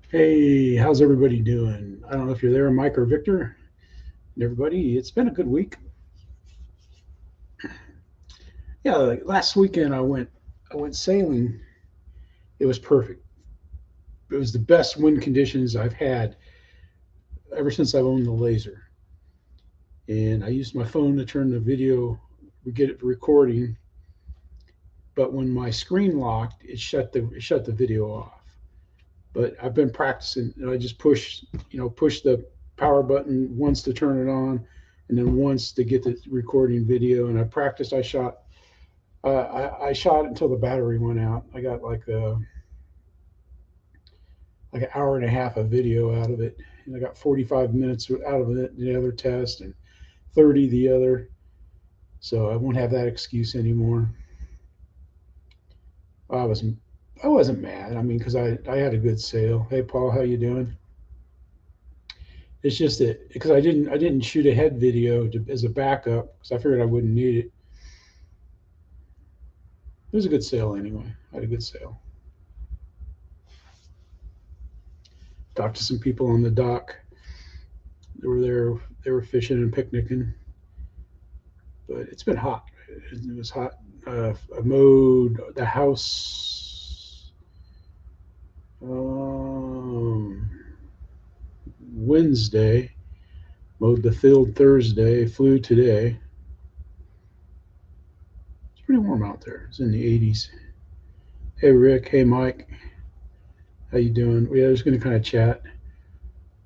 Hey, how's everybody doing? I don't know if you're there, Mike or Victor. And everybody, it's been a good week. Yeah, like last weekend I went sailing. It was perfect. It was the best wind conditions I've had ever since I've owned the laser. And I used my phone to turn the video, get it recording. But when my screen locked, it shut the video off. But I've been practicing. I just push the power button once to turn it on, and then once to get the recording video. And I practiced. I shot until the battery went out. I got like an hour and a half of video out of it, and I got 45 minutes out of it the other test, and 30 the other. So I won't have that excuse anymore. I was I wasn't mad. I mean, because I had a good sale. Hey Paul, how you doing? It's just that because I didn't shoot a head video as a backup because I figured I wouldn't need it. It was a good sale anyway. I had a good sale. Talked to some people on the dock. They were there. They were fishing and picnicking, but it's been hot. It was hot. I mowed the house um, Wednesday, mowed the field Thursday, flew today. It's pretty warm out there. It's in the 80s. Hey Rick, hey Mike, how you doing? We are just going to kind of chat,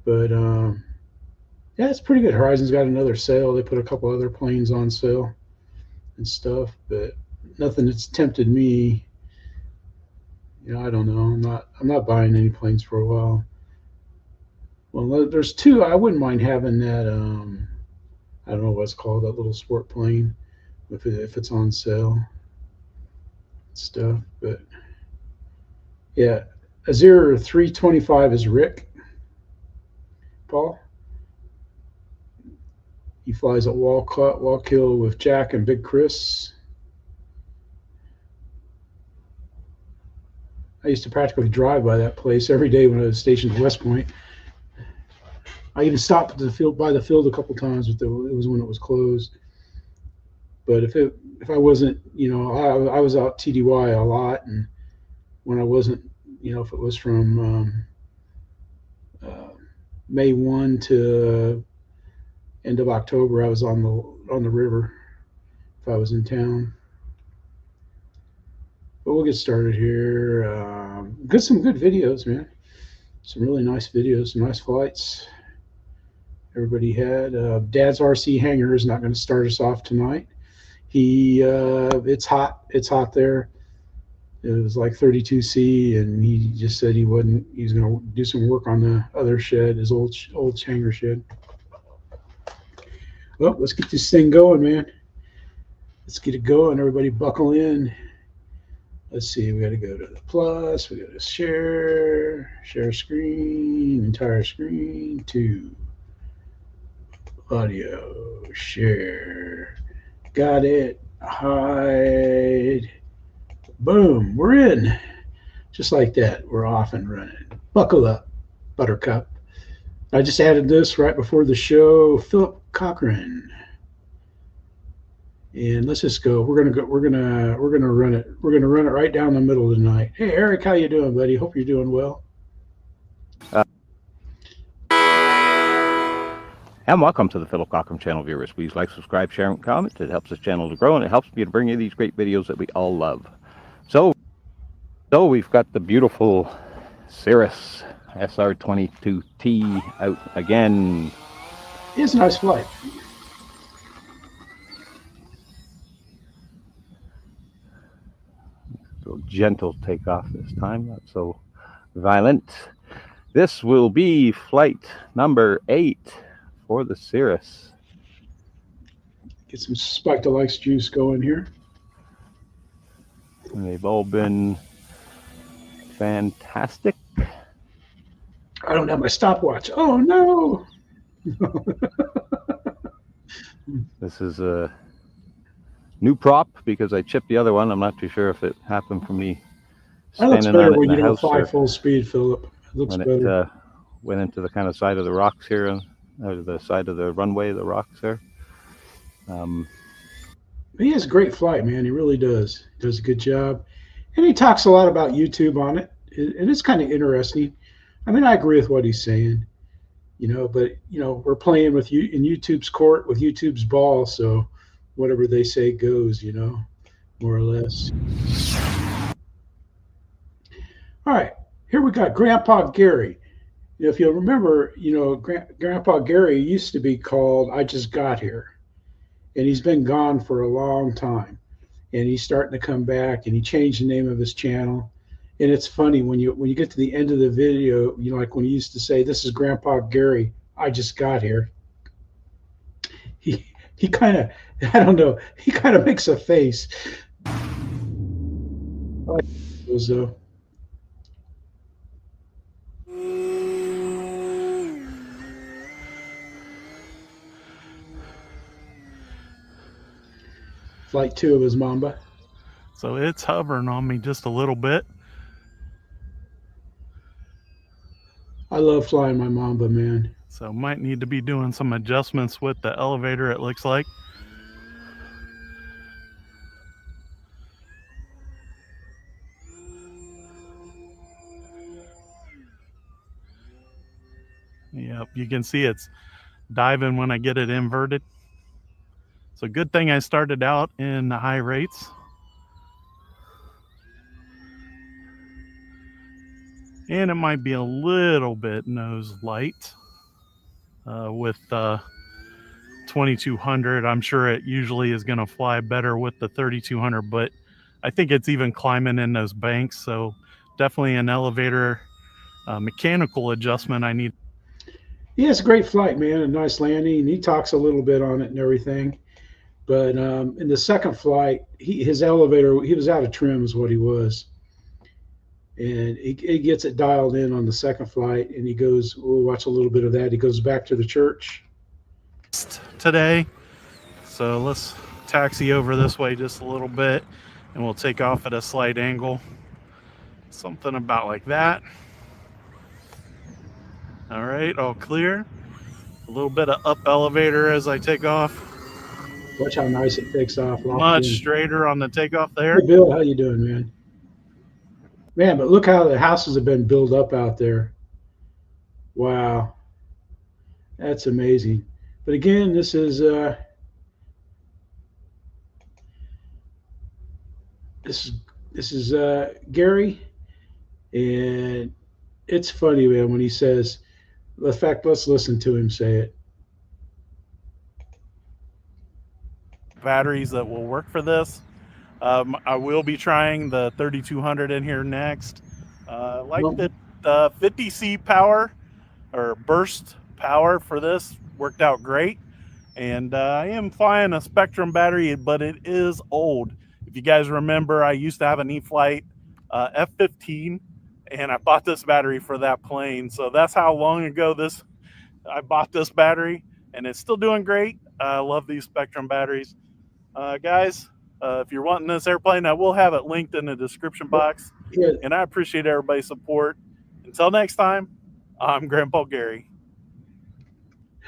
but yeah, it's pretty good. Horizon's got another sale. They put a couple other planes on sale and stuff, but nothing that's tempted me. I don't know. I'm not buying any planes for a while. Well, there's two. I wouldn't mind having that. I don't know what's called, that little sport plane if it's on sale and stuff. But yeah, Azir 325 is Rick Paul. He flies at Wallkill with Jack and Big Chris. I used to practically drive by that place every day when I was stationed at West Point. I even stopped at the field by the field a couple times, but it was when it was closed. But if I wasn't, I was out TDY a lot, and when I wasn't, if it was from uh, May 1 to end of October, I was on the river if I was in town. But we'll get started here. Some good videos, man. Some really nice videos, some nice flights. Everybody had. Dad's RC Hangar is not going to start us off tonight. It's hot. It's hot there. It was like 32°C, and he just said he wasn't. He's going to do some work on the other shed, his old hangar shed. Well, let's get this thing going, man. Let's get it going. Everybody buckle in. Let's see, we got to go to the plus, we got to share screen, entire screen, to audio, share, got it, hide, boom, we're in. Just like that, we're off and running. Buckle up, Buttercup. I just added this right before the show, Philip Cockram. And let's just go. We're gonna go. We're gonna run it. We're gonna run it right down the middle tonight. Hey Eric, how you doing, buddy? Hope you're doing well. And welcome to the Philip Cockram channel, viewers. Please like, subscribe, share, and comment. It helps this channel to grow, and it helps me to bring you these great videos that we all love. So we've got the beautiful Cirrus SR22T out again. It's a nice flight. So gentle takeoff this time, not so violent. This will be flight number 8 for the Cirrus. Get some Spike Deluxe juice going here. And they've all been fantastic. I don't have my stopwatch. Oh no! This is a new prop because I chipped the other one. I'm not too sure if it happened from me That looks standing better on it when in you the don't house. fly full speed, Philip. looks when better. it went into the kind of side of the rocks here, or the side of the runway, the rocks there. He has great flight, man. He really does. He does a good job, and he talks a lot about YouTube on it, and it's kind of interesting. I mean, I agree with what he's saying, but we're playing with you in YouTube's court with YouTube's ball, so whatever they say goes, more or less. All right, here we got Grandpa Gary. If you'll remember, Grandpa Gary used to be called I Just Got Here, and he's been gone for a long time. And he's starting to come back, and he changed the name of his channel. And it's funny when you get to the end of the video, like when he used to say, "This is Grandpa Gary. I just got here." He kind of, I don't know, he kind of makes a face. I like those though. Flight 2 of his Mamba. So it's hovering on me just a little bit. I love flying my Mamba, man. So might need to be doing some adjustments with the elevator, it looks like. Yep, you can see it's diving when I get it inverted. So good thing I started out in the high rates. And it might be a little bit nose light with 2200. I'm sure it usually is going to fly better with the 3200, but I think it's even climbing in those banks. So definitely an elevator mechanical adjustment I need. He has a great flight, man, a nice landing. And he talks a little bit on it and everything. But in the second flight, his elevator, he was out of trim is what he was. And he gets it dialed in on the second flight, and he goes, we'll watch a little bit of that. He goes back to the church. Today, so let's taxi over this way just a little bit, and we'll take off at a slight angle. Something about like that. All right, all clear. A little bit of up elevator as I take off. Watch how nice it takes off. Much straighter on the takeoff there. Hey, Bill, how you doing, man? Man, but look how the houses have been built up out there. Wow. That's amazing. But again, this is Gary, and it's funny, man, when he says, in fact, let's listen to him say it. Batteries that will work for this. I will be trying the 3200 in here next. Like the 50C power or burst power for this worked out great. And I am flying a Spectrum battery, but it is old. If you guys remember, I used to have an E-flite F-15, and I bought this battery for that plane. So that's how long ago I bought this battery, and it's still doing great. I love these Spectrum batteries. Guys, if you're wanting this airplane, I will have it linked in the description box. Yeah. And I appreciate everybody's support. Until next time, I'm Grandpa Gary.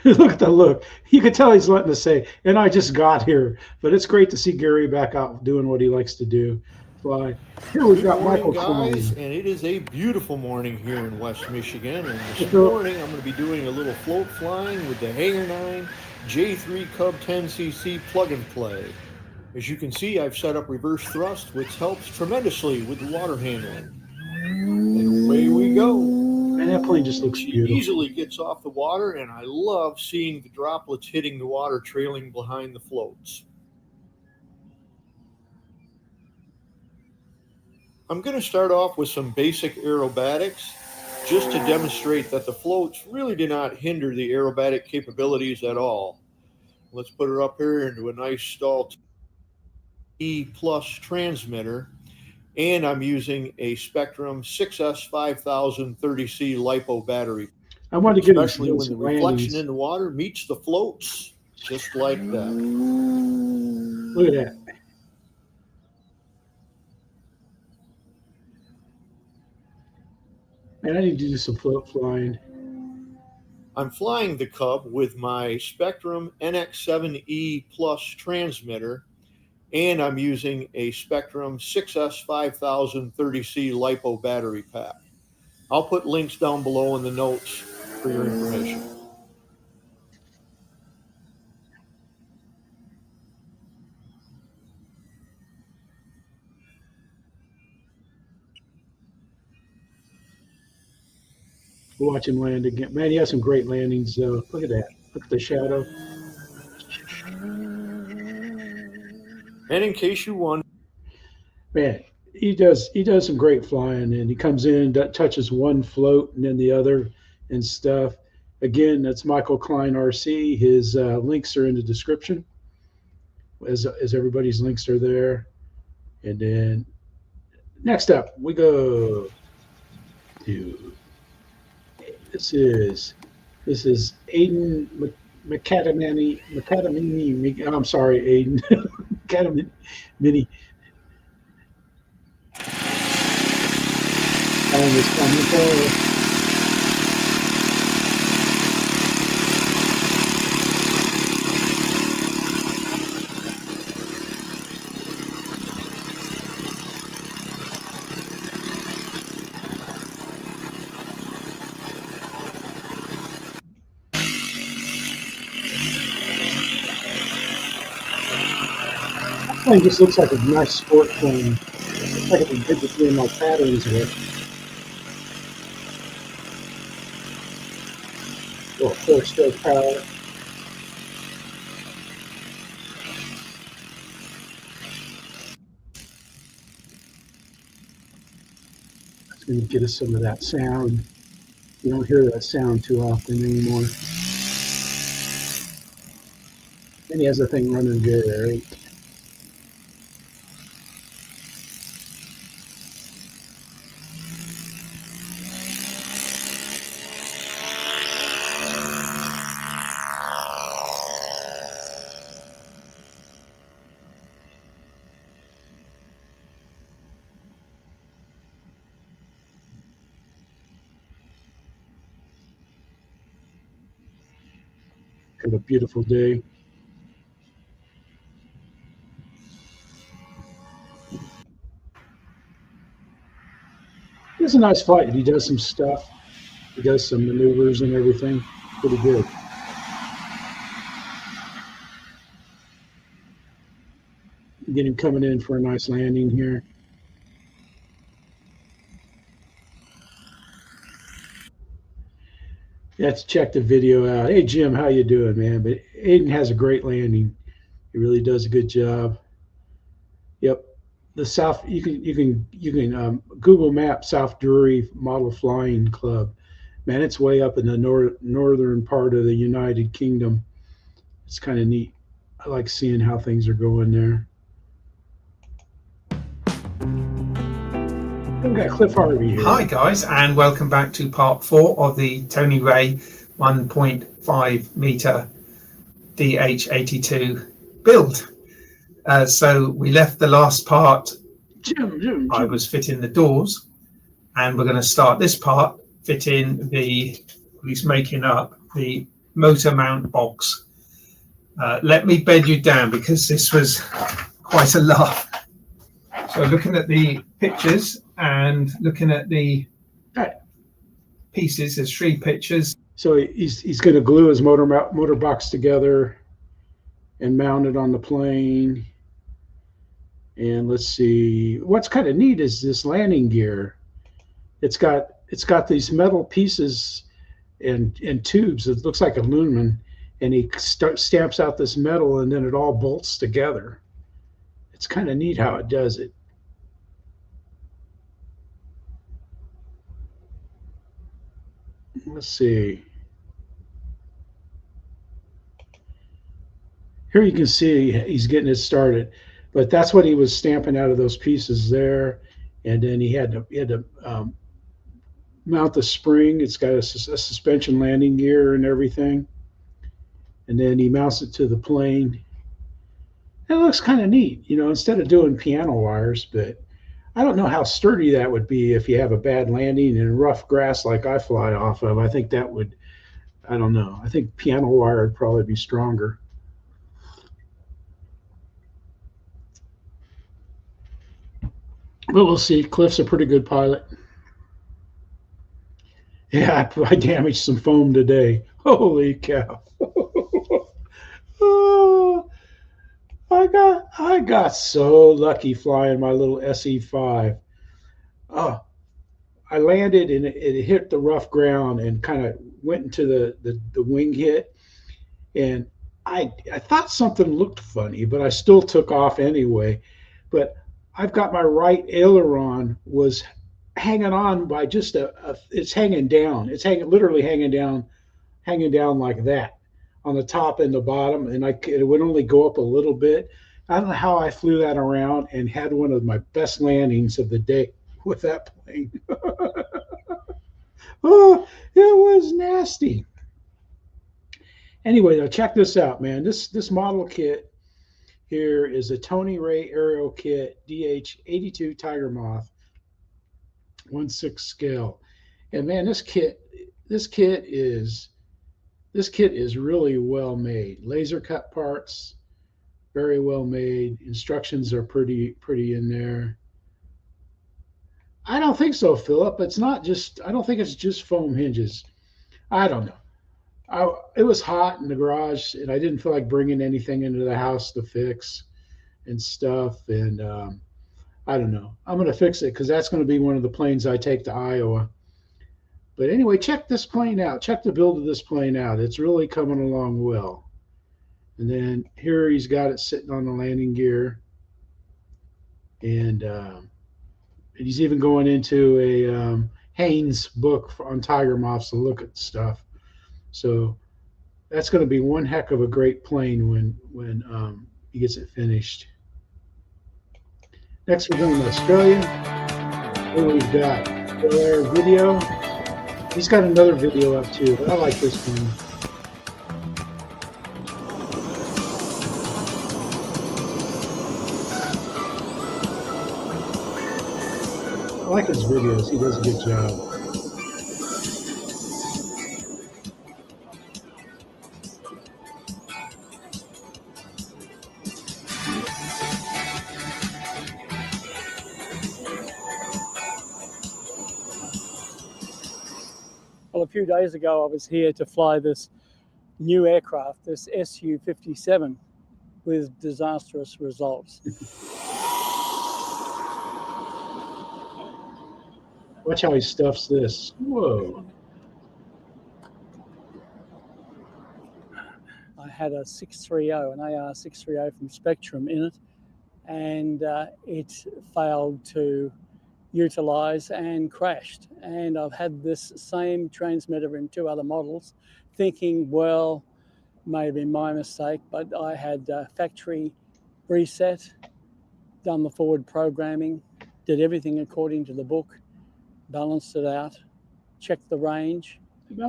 Look at the look. You can tell he's letting us say, and I just got here. But it's great to see Gary back out doing what he likes to do. Fly. Here we've got Michael guys, Cline. and it is a beautiful morning here in West Michigan. And this morning I'm going to be doing a little float flying with the Hangar 9 J3 Cub 10cc plug and play. As you can see, I've set up reverse thrust, which helps tremendously with the water handling. And away we go. Man, that plane just looks beautiful. Easily gets off the water, and I love seeing the droplets hitting the water trailing behind the floats. I'm going to start off with some basic aerobatics just to demonstrate that the floats really do not hinder the aerobatic capabilities at all. Let's put her up here into a nice stall E plus transmitter, and I'm using a Spectrum 6S 5030C LiPo battery. I wanted to get especially when the reflection in the water meets the floats, just like that. Look at that. Man, I need to do some float flying. I'm flying the Cub with my Spectrum NX7E Plus transmitter, and I'm using a Spectrum 6S 5030C LiPo battery pack. I'll put links down below in the notes for your information. We'll watch him land again. Man, he has some great landings. Look at that. Look at the shadow. And in case you wonder, Man, he does some great flying, and he comes in, touches one float and then the other and stuff. Again, that's Michael Cline RC. His links are in the description, as everybody's links are there. And then next up, we go to this is Aidan mcatamney. I'm sorry, Aidan mcatamney. Plane just looks like a nice sport plane. Looks like it can fit between my patterns with. Little 4-stroke power. It's going to get us some of that sound. You don't hear that sound too often anymore. And he has the thing running good, right? Have a beautiful day. It's a nice flight. He does some stuff. He does some maneuvers and everything. Pretty good. Get him coming in for a nice landing here. Let's check the video out. Hey Jim, how you doing, man? But Aidan has a great landing. He really does a good job. Yep, the South. You can Google Map South Derry Model Flying Club. Man, it's way up in the northern part of the United Kingdom. It's kind of neat. I like seeing how things are going there. We've got Cliff Harvey here. Hi guys, and welcome back to part 4 of the Tony Ray 1.5 meter DH82 build. So we left the last part. Jim. I was fitting the doors, and we're going to start this part fitting he's making up the motor mount box. Let me bed you down because this was quite a laugh. So looking at the pictures and looking at the pieces, there's 3 pictures. So he's going to glue his motor box together and mount it on the plane. And let's see, what's kind of neat is this landing gear. It's got these metal pieces and tubes. It looks like aluminum, and he stamps out this metal, and then it all bolts together. It's kind of neat how it does it. Let's see. Here you can see he's getting it started, but that's what he was stamping out of those pieces there. And then he had to mount the spring. It's got a suspension landing gear and everything. And then he mounts it to the plane. And it looks kind of neat, you know, instead of doing piano wires, but I don't know how sturdy that would be if you have a bad landing in rough grass like I fly off of. I think that would, I don't know. I think piano wire would probably be stronger. But we'll see. Cliff's a pretty good pilot. Yeah, I damaged some foam today. Holy cow. Oh, I got so lucky flying my little SE5. Oh, I landed and it hit the rough ground and kind of went into the wing hit. And I thought something looked funny, but I still took off anyway. But I've got my right aileron was hanging on by just it's hanging down. It's literally hanging down like that on the top and the bottom, and it would only go up a little bit. I don't know how I flew that around and had one of my best landings of the day with that plane. Oh, it was nasty. Anyway, though, check this out, man. This model kit here is a Tony Ray Aero Kit DH82 Tiger Moth 1/6 scale, and man, this kit is really well made. Laser cut parts, very well made. Instructions are pretty in there. I don't think so, Philip. It's not just. I don't think it's just foam hinges. I don't know. It was hot in the garage, and I didn't feel like bringing anything into the house to fix and stuff. And I don't know. I'm going to fix it because that's going to be one of the planes I take to Iowa. But anyway, check this plane out. Check the build of this plane out. It's really coming along well. And then here he's got it sitting on the landing gear. And he's even going into a Haynes book on tiger moths to look at stuff. So that's going to be one heck of a great plane when he gets it finished. Next, we're going to Australia. Here we've got Bellairvideo. He's got another video up too, but I like this one. I like his videos. He does a good job. Well, a few days ago, I was here to fly this new aircraft, this Su-57, with disastrous results. Watch how he stuffs this. Whoa. I had a 630, an AR630 from Spectrum in it, and it failed to utilize and crashed. And I've had this same transmitter in 2 other models, thinking, well, maybe my mistake, but I had factory reset, done the forward programming, did everything according to the book, balanced it out, checked the range,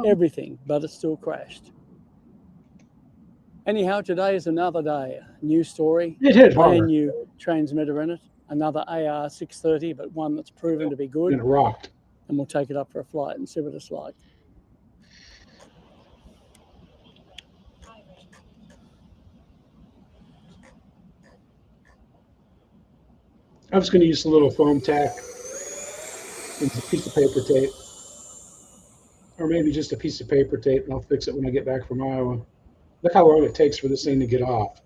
everything, but it still crashed. Anyhow, today is another day. New story, It hit hard. brand new transmitter in it, another AR630, but one that's proven to be good. And it rocked. And we'll take it up for a flight and see what it's like. I was going to use a little foam tack and a piece of paper tape, or maybe just a piece of paper tape, and I'll fix it when I get back from Iowa. Look how long it takes for this thing to get off.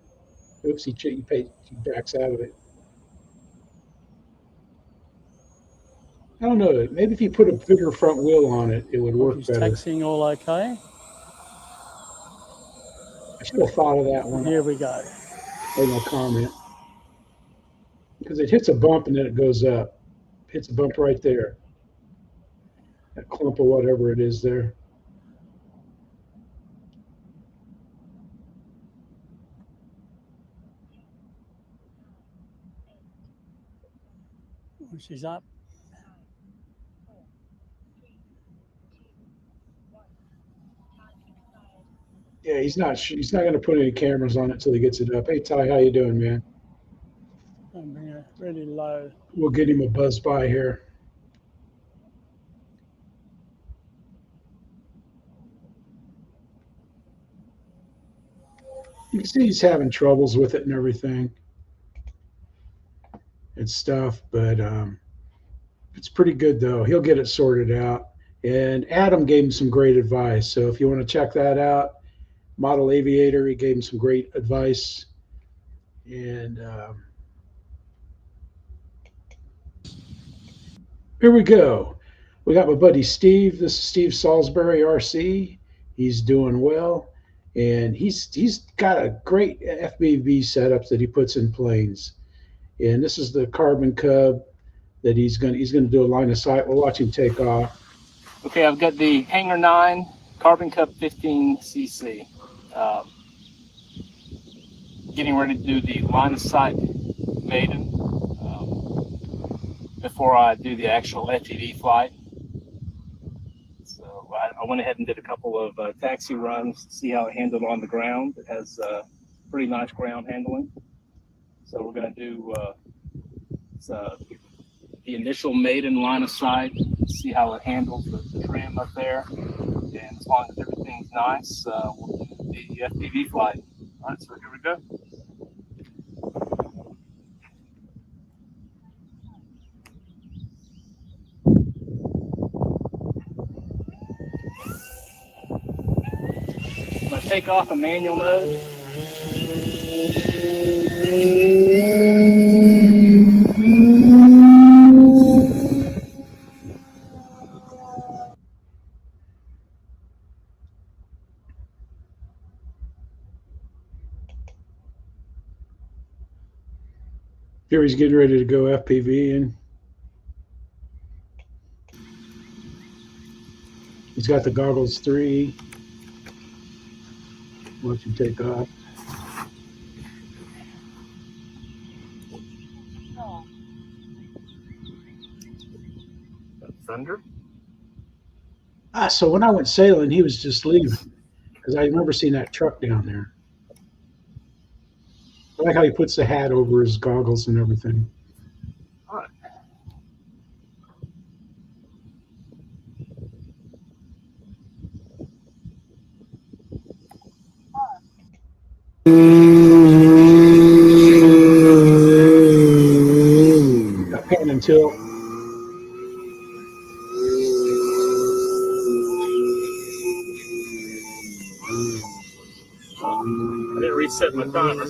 Oops, he backs out of it. I don't know. Maybe if you put a bigger front wheel on it, it would work better. Taxiing all okay? I should have thought of that one. Here we go. Made no comment. Because it hits a bump and then it goes up. Hits a bump right there. That clump of whatever it is there. She's up. Yeah, he's not going to put any cameras on it until he gets it up. Hey, Ty, how you doing, man? I'll bring her really low. We'll get him a buzz by here. You can see he's having troubles with it and everything and stuff, but it's pretty good though. He'll get it sorted out. And Adam gave him some great advice. So if you want to check that out, Model Aviator, he gave him some great advice. And here we go. We got my buddy Steve. This is Steve SalisburyRC. He's doing well. And he's got a great FPV setup that he puts in planes. And this is the carbon cub that he's gonna do a line of sight. We'll watch him take off. Okay, I've got the Hangar 9 Carbon Cup 15cc. Getting ready to do the line of sight maiden before I do the actual FPV flight. So I went ahead and did a couple of taxi runs to see how it handled on the ground. It has pretty nice ground handling. So we're going to do the initial maiden line of sight, see how it handles the trim up there. And as long as everything's nice, we'll do the FPV flight. All right, so here we go. I'm going to take off a manual mode. Here he's getting ready to go FPV and he's got the goggles 3. Watch him take off. Thunder. So when I went sailing, he was just leaving because I remember seeing that truck down there. I like how he puts the hat over his goggles and everything. All right. Got pan and tilt. I didn't reset my timer.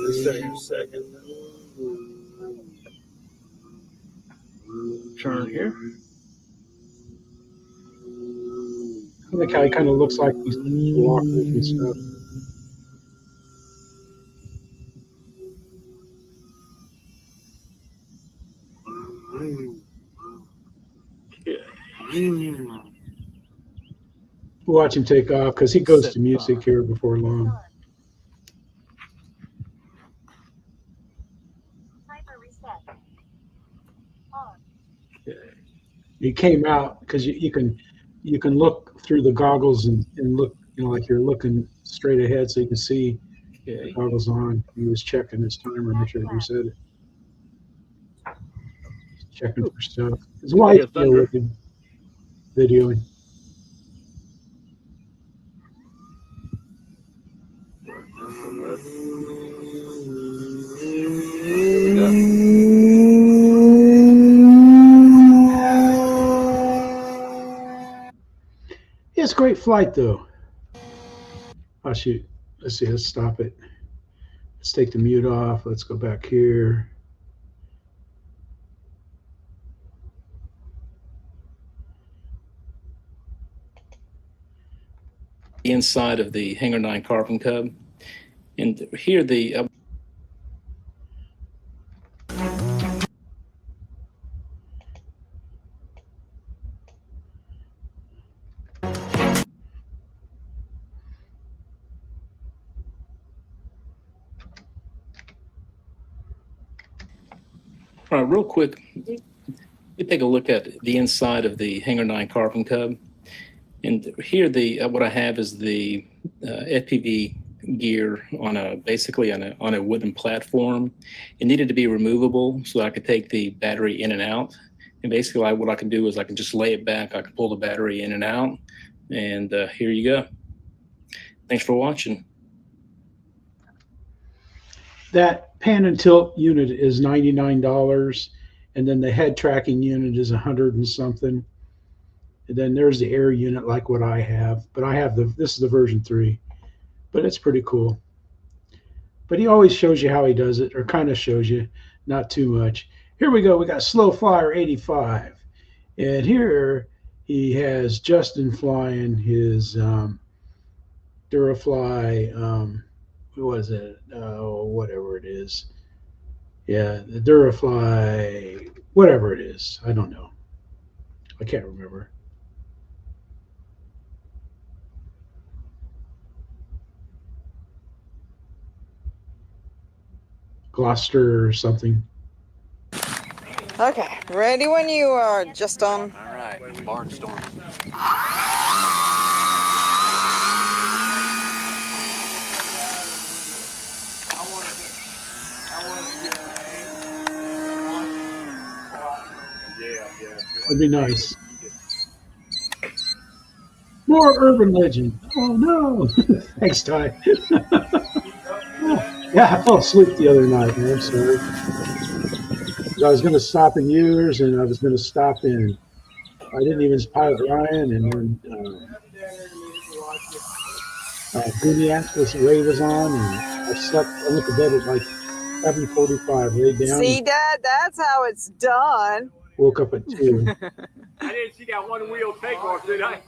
Reset in a second. Turn here. I like how he kind of looks like he's walking and stuff. We'll watch him take off because he goes to music here before long. He came out because you can look through the goggles and look, like you're looking straight ahead so you can see the goggles on. He was checking his timer, make sure he reset it. Checking for stuff. His wife's still looking, videoing. It's a great flight though. Oh shoot. Let's see, let's stop it. Let's take the mute off. Let's go back here. Inside of the Hangar 9 Carbon Cub. And here the all right, real quick, you take a look at the inside of the Hangar 9 Carbon Cub. And here what I have is the FPV gear on basically on a wooden platform. It needed to be removable so that I could take the battery in and out. And basically what I can do is I can just lay it back. I can pull the battery in and out, and here you go. Thanks for watching. That pan and tilt unit is $99, and then the head tracking unit is 100 and something. And then there's the air unit, like what I have, but I have this is the version 3, but it's pretty cool. But he always shows you how he does it, or kind of shows you, not too much. Here we go. We got Slow Flyer 85, and here he has Justin flying his Durafly. What is it? Whatever it is. Yeah, the Durafly, whatever it is. I don't know. I can't remember. Gloucester or something. Okay, ready when you are, Justin. All right, barnstorm. That'd be nice. More urban legend. Oh no! Thanks, Ty. Yeah, I fell asleep the other night, man. I'm sorry. I was going to stop in yours, and I was going to stop in. I didn't even pilot Ryan, and then Gooniac was Ray was on, and I slept. I went to bed at like 7:45. Laid down. See, Dad, that's how it's done. Woke up at 2. I didn't see that one wheel takeoff, did I?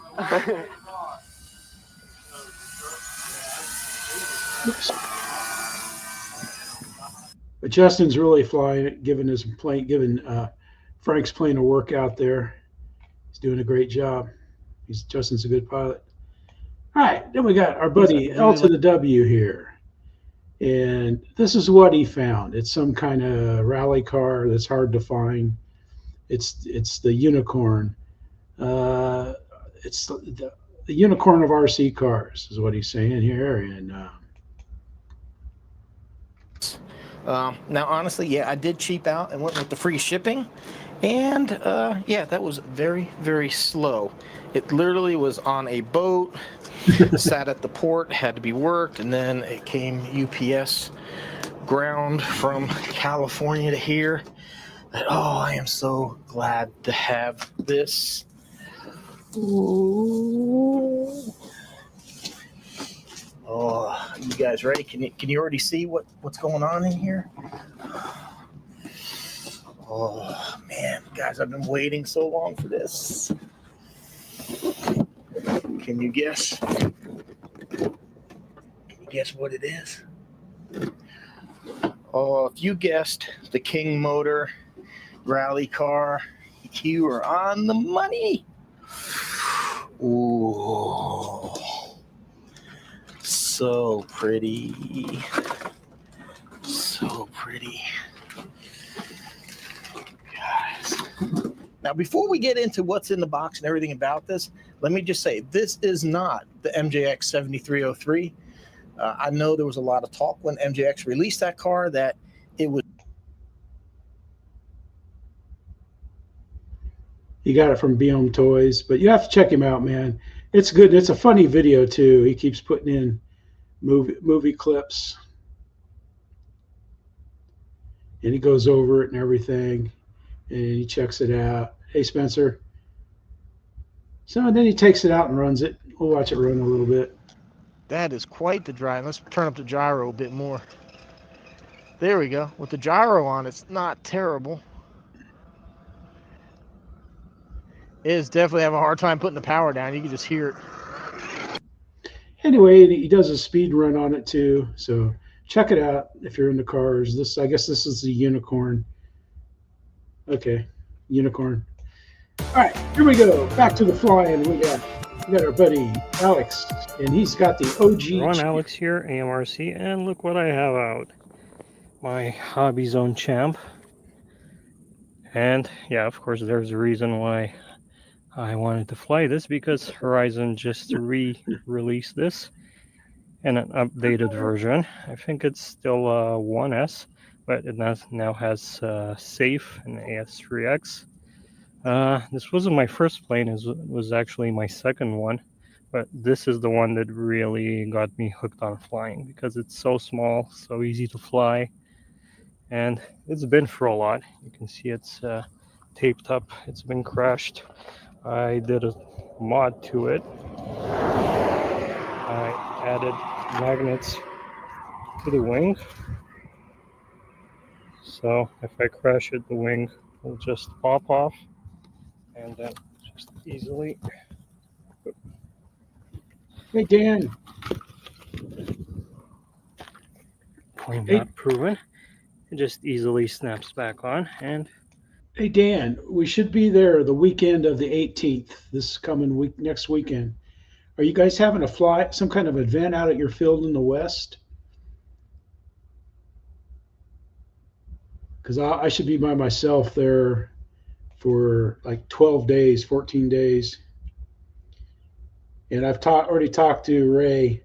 Oops. But Justin's really flying it, giving Frank's plane a workout there. He's doing a great job. Justin's a good pilot. All right, then we got our buddy L to the W here. And this is what he found. It's some kind of rally car that's hard to find. It's the unicorn. It's the unicorn of RC cars is what he's saying here. And now, honestly, yeah, I did cheap out and went with the free shipping. And yeah, that was very, very slow. It literally was on a boat, sat at the port, had to be worked, and then it came UPS ground from California to here. And, oh, I am so glad to have this. Ooh. Oh, you guys ready? Can you already see what's going on in here? Oh man, guys, I've been waiting so long for this. Can you guess? Can you guess what it is? Oh, if you guessed the King Motor rally car, you are on the money. Ooh, so pretty, so pretty. Guys, now before we get into what's in the box and everything about this, let me just say this is not the MJX 7303. I know there was a lot of talk when MJX released that car that it was. he got it from BM Toys, but you have to check him out, man. It's good. It's a funny video too. He keeps putting in movie clips, and he goes over it and everything, and he checks it out. Hey, Spencer. So then he takes it out and runs it. We'll watch it run a little bit. That is quite the drive. Let's turn up the gyro a bit more. There we go. With the gyro on, it's not terrible. It is definitely have a hard time putting the power down. You can just hear it. Anyway, he does a speed run on it too. So check it out if you're into cars. I guess this is the unicorn. Okay, unicorn. All right, here we go. Back to the flying. We got our buddy Alex, and he's got the OG. Ron Alex here, AMRC, and look what I have out. My Hobbyzone Champ. And yeah, of course, there's a reason why I wanted to fly this, because Horizon just re-released this. and an updated version. I think it's still 1S, but it now has Safe and AS3X. This wasn't my first plane, it was actually my second one, but this is the one that really got me hooked on flying because it's so small, so easy to fly, and it's been for a lot. You can see it's taped up, it's been crashed. I did a mod to it. I added magnets to the wing, so if I crash it, the wing will just pop off and then just easily. Hey, Dan. Plane Hey. not proven. It just easily snaps back on, and Hey, Dan, we should be there the weekend of the 18th, this coming week, next weekend. Are you guys having some kind of event out at your field in the West? Because I should be by myself there for like 12 days, 14 days. And I've already talked to Ray.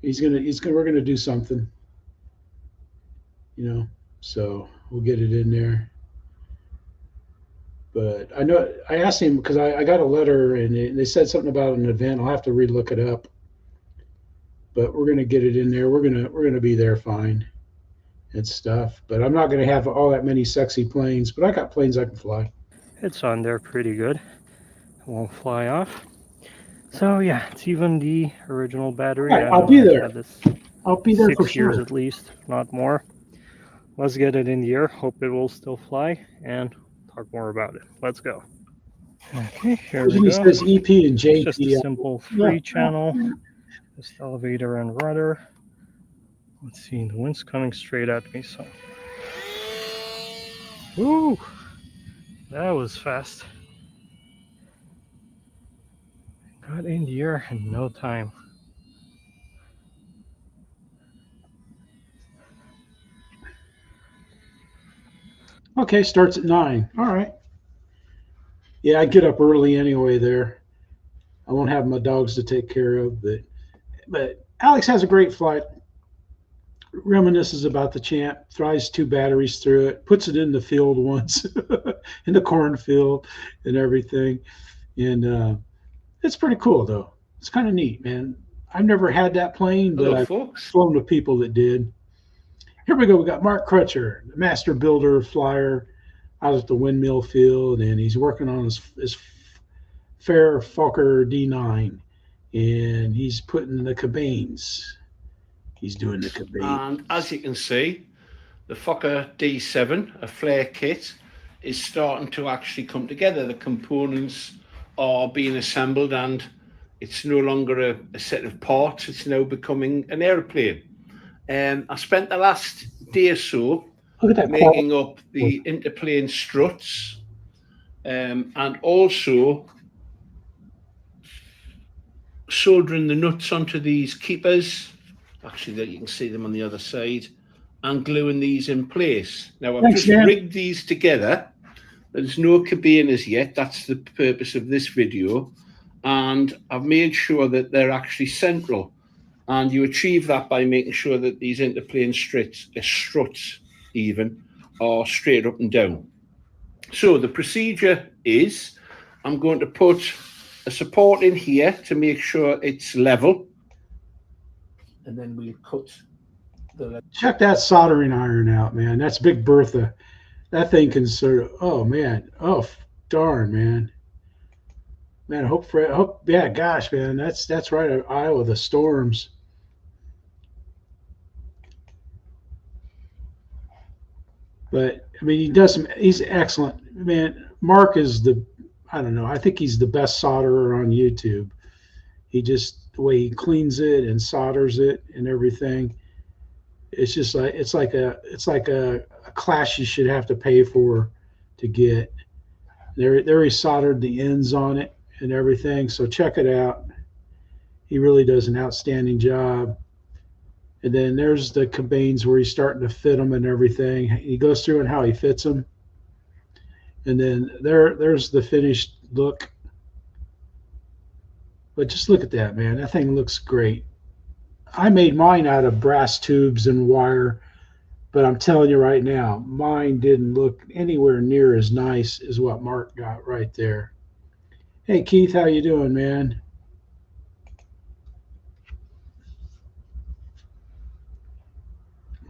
We're gonna do something, so we'll get it in there. But I know I asked him because I got a letter and they said something about an event. I'll have to relook it up. But we're gonna get it in there. We're gonna be there fine and stuff. But I'm not gonna have all that many sexy planes. But I got planes I can fly. it's on there pretty good. It won't fly off. So yeah, it's even the original battery. Right, I'll be there. I'll be there for 6 years sure. at least, if not more. Let's get it in the air. Hope it will still fly and talk more about it. Let's go. Okay, here we He go. says EP and JP. It's just a simple free channel. Just elevator and rudder. Let's see, the wind's coming straight at me, so. Woo! That was fast. Got in the air in no time. Okay, starts at 9. All right. Yeah, I get up early anyway there. I won't have my dogs to take care of, but Alex has a great flight. Reminisces about the Champ, throws 2 batteries through it, puts it in the field once, in the cornfield and everything. And it's pretty cool, though. It's kind of neat, man. I've never had that plane, but Hello, I've folks. flown with people that did. Here we go. We got Mark Crutcher, the master builder flyer out at the windmill field, and he's working on his fair Fokker D9, and he's putting the Cabanes. He's doing the Cabane. And as you can see, the Fokker D7, a flare kit, is starting to actually come together. The components are being assembled, and it's no longer a set of parts. It's now becoming an airplane. I spent the last day or so making up the interplane struts, and also soldering the nuts onto these keepers. Actually, there you can see them on the other side, and gluing these in place. Now, I've just rigged these together. There's no cabane as yet. That's the purpose of this video. And I've made sure that they're actually central. And you achieve that by making sure that these interplane struts even are straight up and down. So the procedure is I'm going to put a support in here to make sure it's level. And then we cut the... Check that soldering iron out, man. That's Big Bertha. That thing can sort of, oh, man. Oh, darn, man. Man, I hope, yeah, gosh, man. That's right, Iowa, the storms. But, I mean, he's excellent. Man, Mark is I don't know, I think he's the best solderer on YouTube. He just, the way he cleans it and solders it and everything, it's just like, it's like a class you should have to pay for to get. There he soldered the ends on it and everything, so check it out. He really does an outstanding job. And then there's the Cabanes where he's starting to fit them and everything. He goes through and how he fits them. And then there's the finished look. But just look at that, man. That thing looks great. I made mine out of brass tubes and wire, but I'm telling you right now, mine didn't look anywhere near as nice as what Mark got right there. Hey Keith, how you doing, man?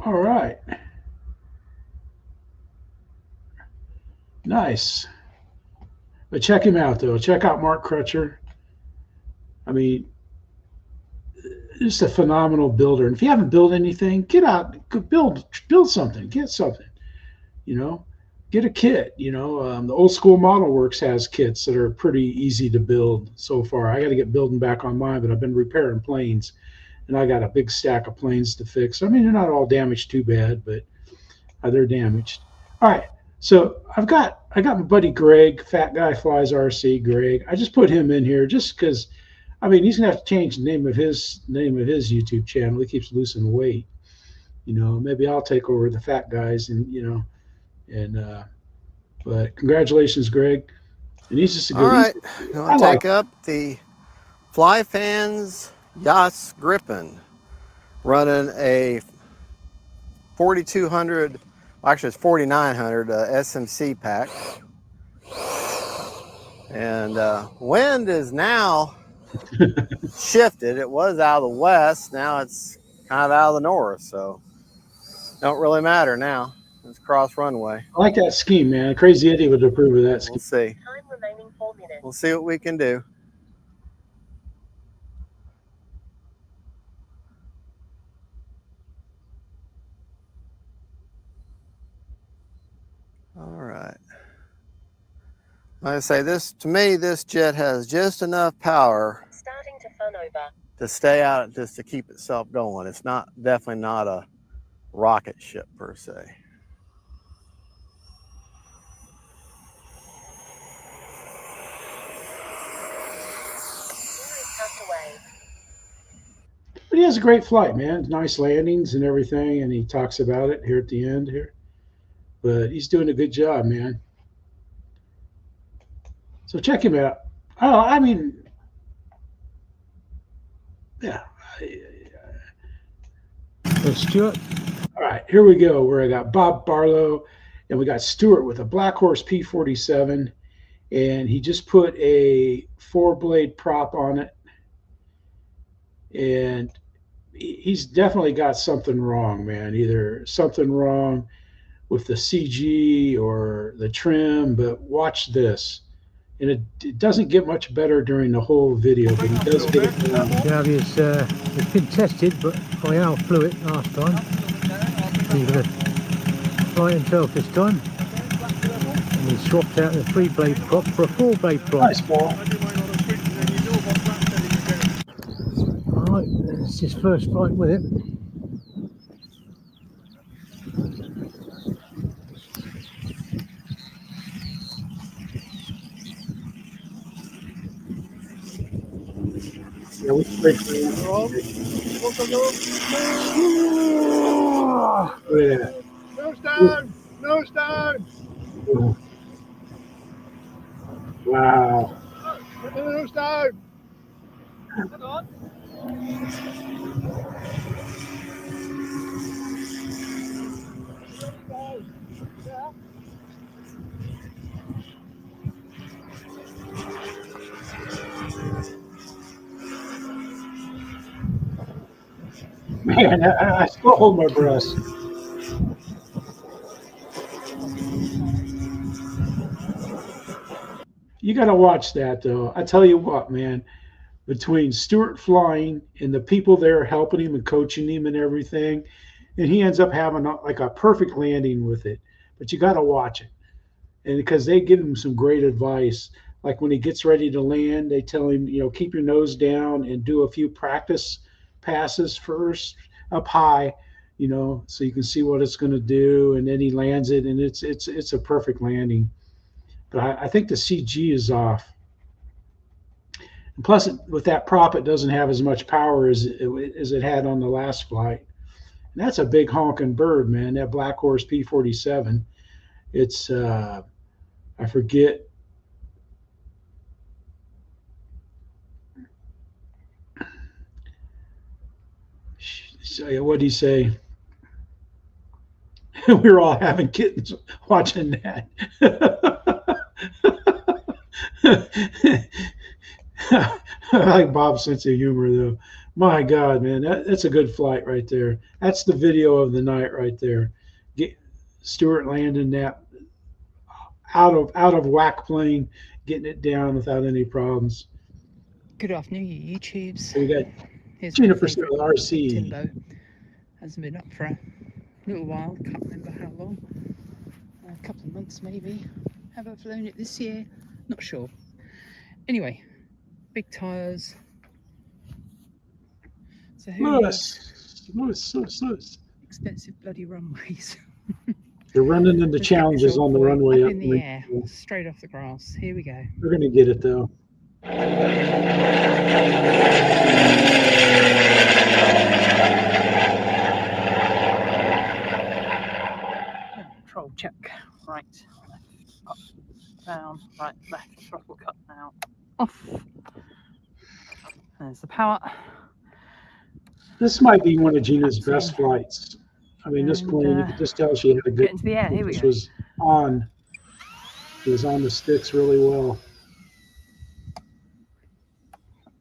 All right. Nice. But check him out though. Check out Mark Crutcher. I mean, just a phenomenal builder. And if you haven't built anything, get out, build something, get something. You know, get a kit. You know, the Old School Model Works has kits that are pretty easy to build so far. I got to get building back on mine, but I've been repairing planes, and I got a big stack of planes to fix. I mean, they're not all damaged too bad, but they're damaged. All right. So I got my buddy Greg, Fat Guy Flies RC. Greg, I just put him in here just because. I mean, he's gonna have to change the name of his YouTube channel. He keeps losing weight. You know, maybe I'll take over the Fat Guys, and but congratulations, Greg. And he's just a good. All right, I'll take up the FLYFANS Yas Griffin, running a 4200, actually it's 4900 SMC pack, and wind is now shifted. It was out of the west, now it's kind of out of the north, so don't really matter now. It's cross runway. I like that scheme, man. Crazy Eddie would approve of that scheme. We'll see. Time remaining 4 minutes. We'll see what we can do. All right. Like I say, to me, this jet has just enough power starting to fun over to stay out, just to keep itself going. It's definitely not a rocket ship per se. But he has a great flight, man. Nice landings and everything, and he talks about it here at the end here. But he's doing a good job, man. So check him out. Oh, I mean, yeah. Stuart. All right, here we go. Where I got Bob Barlow, and we got Stuart with a Black Horse P47, and he just put a 4-blade prop on it, and he's definitely got something wrong, man. Either something wrong with the CG or the trim, but watch this. And it doesn't get much better during the whole video, but he does get it down. Yeah, it's been tested, but I flew it last time. He's going to fly it himself this time. And he swapped out the 3-blade prop for a 4-blade prop. Nice ball. Alright, it's his first flight with it. Yeah, we can break Look at that. Nose down! Nose down! Wow. Nose down! Hang on. Man, I still hold my breath. You got to watch that, though. I tell you what, man, between Stuart flying and the people there helping him and coaching him and everything, and he ends up having like a perfect landing with it. But you got to watch it. And because they give him some great advice. Like when he gets ready to land, they tell him, keep your nose down and do a few practice passes first up high, so you can see what it's going to do. And then he lands it, and it's a perfect landing. But I think the CG is off. And plus, with that prop, it doesn't have as much power as it had on the last flight. And that's a big honking bird, man. That Black Horse P47. It's I forget. So, what do you say? We were all having kittens watching that. I like Bob's sense of humor, though. My God, man, that's a good flight right there. That's the video of the night right there. Stuart landing that out of whack plane, getting it down without any problems. Good afternoon, you YouTubes. So we got Here's Jennifer my favourite RC. Timbo. Hasn't been up for a little while. Can't remember how long. A couple of months maybe. Have I flown it this year? Not sure. Anyway, big tyres. So who Lewis. expensive bloody runways. They're running into challenges on the runway up in the air, straight off the grass. Here we go. We're going to get it though. Control check. Right. Up, down, right, left. Throttle cut now. Off. There's the power. This might be one of Gina's best flights. I mean, this plane, you could just tell she had a good. Get into the air. Here we This go. was on. It was on the sticks really well.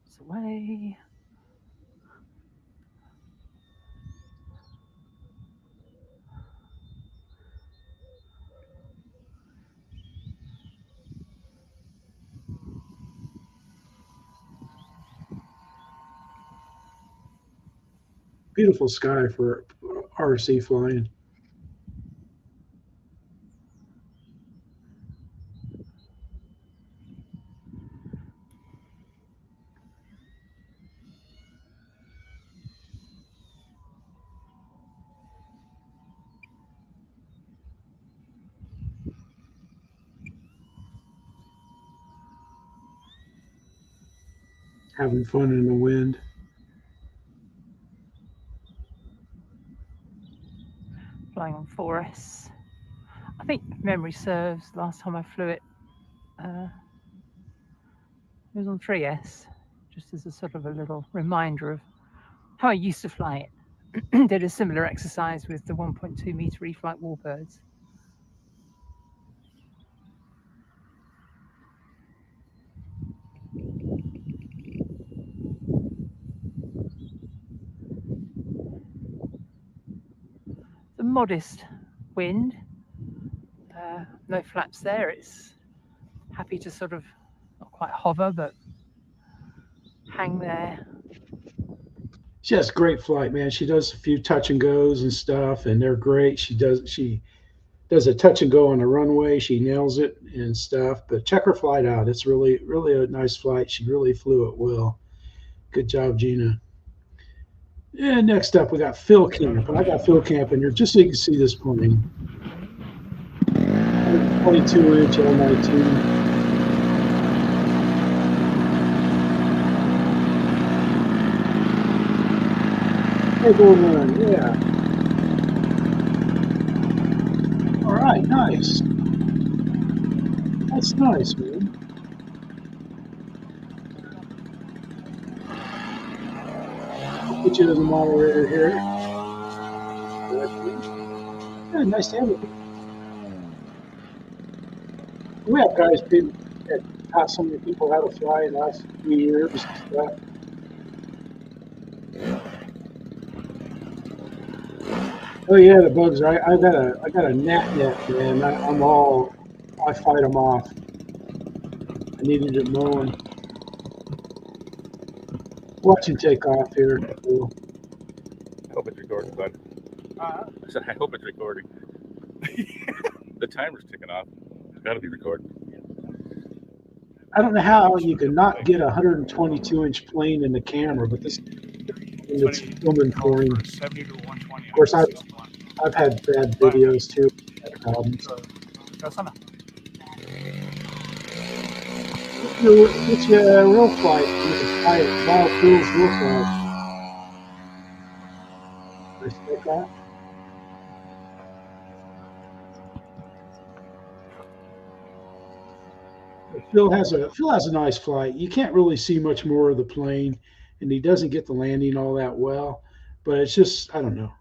It's away. Beautiful sky for RC flying. Having fun in the wind. Flying on 4S. I think memory serves, last time I flew it, it was on 3S, just as a sort of a little reminder of how I used to fly it. Did a similar exercise with the 1.2 meter reflight warbirds. A modest wind, no flaps there. It's happy to sort of not quite hover, but hang there. She has great flight, man. She does a few touch and goes and stuff, and they're great. She does a touch and go on the runway. She nails it and stuff. But check her flight out. It's really a nice flight. She really flew it well. Good job, Gina. And next up, we got Phil Camp. And I got Phil Camp in here just so you can see this plane. 22-inch L19. Hey, go run, yeah. All right, nice. That's nice, man. I'll put you as a moderator here. Yeah, nice to have you. We have guys been taught so many people how to fly in the last few years and stuff. Oh yeah, the bugs. I got a gnat net, man. I fight them off. I needed it mowing. Watch him take off here. Cool. I hope it's recording, bud. I said, I hope it's recording. The timer's ticking off. It's got to be recording. I don't know how you can not get a 122-inch plane in the camera, but this it's filming for him. 70 to 120. Of course, I've had bad videos too. Had problems. What's your real flight? You can fly it. Biofuels real flight. Nice takeoff. Phil has a nice flight. You can't really see much more of the plane, and he doesn't get the landing all that well. but it's just, I don't know.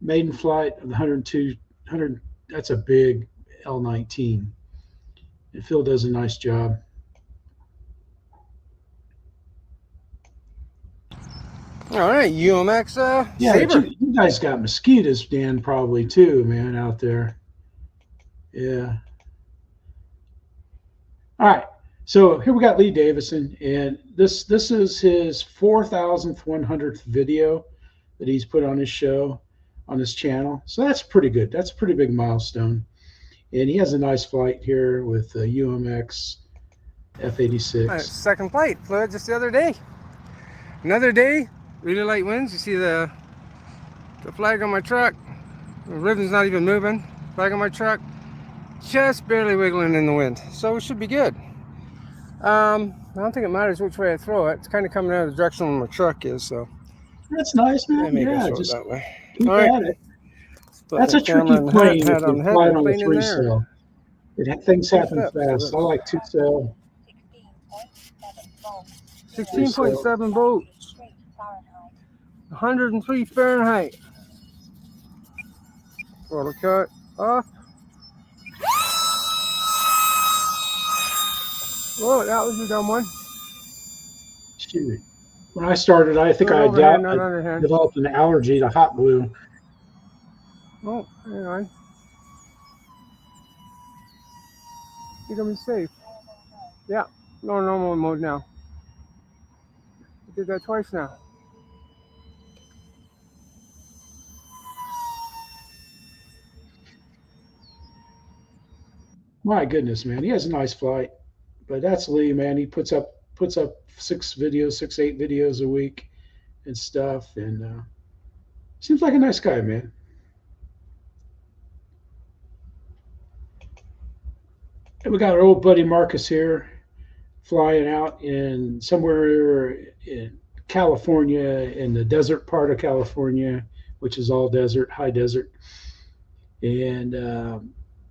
Maiden flight of the 102, 100, that's a big L19. And Phil does a nice job. All right, UMX Yeah, Saber. you guys got mosquitoes, Dan, probably too, man, out there. Yeah. All right. So here we got Lee Davison, and this is his 4,100th video that he's put on his show, on his channel. So that's pretty good. That's a pretty big milestone. And he has a nice flight here with UMX F86. Second flight, flew it just the other day. Another day, really light winds. You see the flag on my truck. The ribbon's not even moving. Flag on my truck, just barely wiggling in the wind. So it should be good. I don't think it matters which way I throw it. It's kind of coming out of the direction where my truck is. So that's nice, man. Yeah, just that way. keep All right. at it. That's a tricky plane if you fly it on the 3-cell. Things happen fast. I like 2-cell. 16.7 volts. 103 Fahrenheit. Throttle cut off. Oh, that was a dumb one. Shoot. When I started, I think I developed an allergy to hot glue. Oh, hang on. You're gonna be safe. Yeah, no normal mode now. I did that twice now. My goodness, man, he has a nice flight. But that's Lee, man. He puts up 6, 8 videos a week and stuff, and seems like a nice guy, man. And we got our old buddy Marcus here, flying out in somewhere in California, in the desert part of California, which is all desert, high desert, and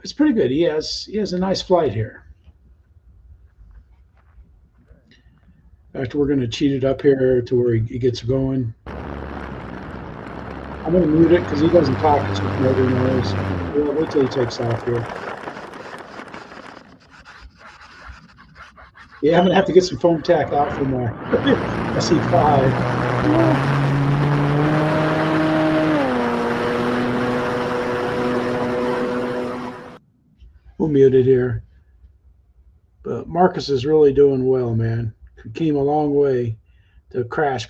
it's pretty good. He has a nice flight here. After we're going to cheat it up here to where he gets going. I'm going to mute it because he doesn't talk. It's just motor noise. We'll wait till he takes off here. Yeah, I'm going to have to get some foam tack out for my SE5. We'll mute it here. But Marcus is really doing well, man. Came a long way to crash.